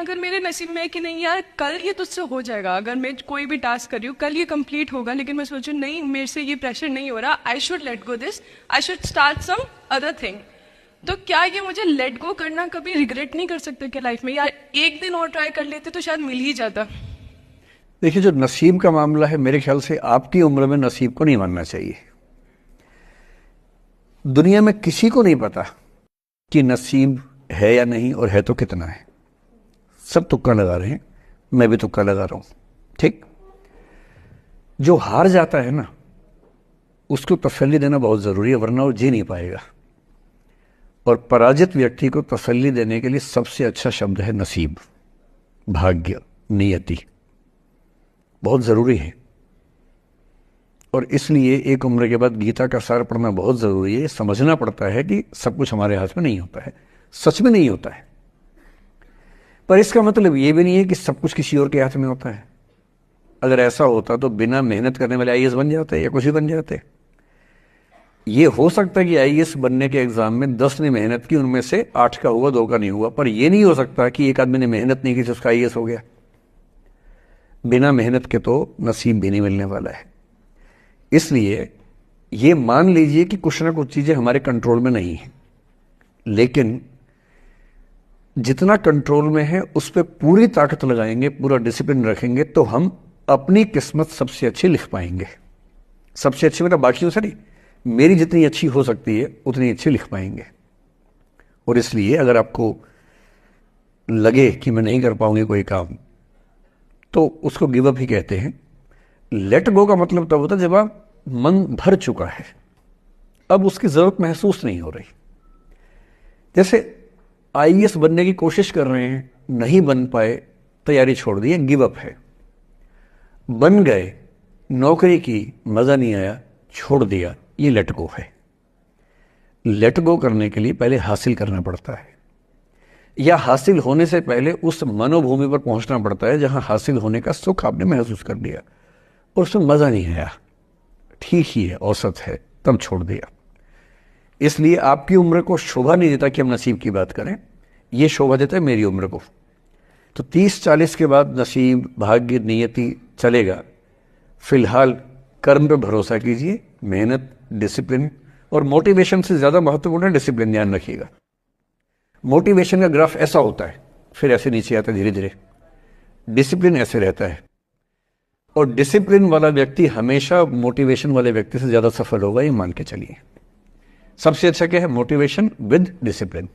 अगर मेरे नसीब में है कि नहीं यार कल ये तुझसे हो जाएगा, अगर मैं कोई भी टास्क कर रही हूँ कल ये कंप्लीट होगा, लेकिन मैं सोचूं नहीं मेरे से ये प्रेशर नहीं हो रहा, I should let go this, I should start some other thing, तो क्या ये मुझे लेट गो करना कभी रिग्रेट नहीं कर सकते क्या लाइफ में, यार एक दिन और ट्राई कर लेते तो शायद मिल ही जाता। देखिए, जो नसीब का मामला है, मेरे ख्याल से आपकी उम्र में नसीब को नहीं मानना चाहिए। दुनिया में किसी को नहीं पता कि नसीब है या नहीं, और है तो कितना है। सब तुक्का लगा रहे हैं, मैं भी तुक्का लगा रहा हूं। ठीक, जो हार जाता है ना, उसको तसल्ली देना बहुत जरूरी है, वरना वो जी नहीं पाएगा। और पराजित व्यक्ति को तसल्ली देने के लिए सबसे अच्छा शब्द है नसीब, भाग्य, नियति। बहुत जरूरी है। और इसलिए एक उम्र के बाद गीता का सार पढ़ना बहुत जरूरी है। समझना पड़ता है कि सब कुछ हमारे हाथ में नहीं होता है, सच में नहीं होता है। पर इसका मतलब ये भी नहीं है कि सब कुछ किसी और के हाथ में होता है। अगर ऐसा होता तो बिना मेहनत करने वाले आईएएस बन जाते या कुछ भी बन जाते। ये हो सकता है कि आईएएस बनने के एग्जाम में 10 ने मेहनत की, उनमें से 8 का हुआ, 2 का नहीं हुआ। पर यह नहीं हो सकता कि एक आदमी ने मेहनत नहीं की तो उसका आईएएस हो गया। बिना मेहनत के तो नसीब भी नहीं मिलने वाला है। इसलिए ये मान लीजिए कि कुछ ना कुछ चीजें हमारे कंट्रोल में नहीं है, लेकिन जितना कंट्रोल में है उस पर पूरी ताकत लगाएंगे, पूरा डिसिप्लिन रखेंगे, तो हम अपनी किस्मत सबसे अच्छी लिख पाएंगे। सबसे अच्छी मतलब बाकियों से नहीं, मेरी जितनी अच्छी हो सकती है उतनी अच्छी लिख पाएंगे। और इसलिए अगर आपको लगे कि मैं नहीं कर पाऊंगी कोई काम, तो उसको गिव अप ही कहते हैं। लेट गो का मतलब तब होता है जब आप मन भर चुका है, अब उसकी जरूरत महसूस नहीं हो रही। जैसे आईएएस बनने की कोशिश कर रहे हैं, नहीं बन पाए, तैयारी छोड़ दी, गिव अप है। बन गए, नौकरी की, मजा नहीं आया, छोड़ दिया, ये लेट गो है। लेट गो करने के लिए पहले हासिल करना पड़ता है, या हासिल होने से पहले उस मनोभूमि पर पहुंचना पड़ता है जहां हासिल होने का सुख आपने महसूस कर लिया और उसमें मजा नहीं आया, ठीक ही है, औसत है, तब छोड़ दिया। इसलिए आपकी उम्र को शोभा नहीं देता कि हम नसीब की बात करें, यह शोभा देता है मेरी उम्र को। तो 30-40 के बाद नसीब, भाग्य, नियति चलेगा। फिलहाल कर्म पे भरोसा कीजिए, मेहनत, डिसिप्लिन, और मोटिवेशन से ज्यादा महत्वपूर्ण है डिसिप्लिन, ध्यान रखिएगा। मोटिवेशन का ग्राफ ऐसा होता है, फिर ऐसे नीचे आता है धीरे धीरे। डिसिप्लिन ऐसे रहता है, और डिसिप्लिन वाला व्यक्ति हमेशा मोटिवेशन वाले व्यक्ति से ज्यादा सफल होगा, ये मान के चलिए। सबसे अच्छा क्या है? Motivation with discipline.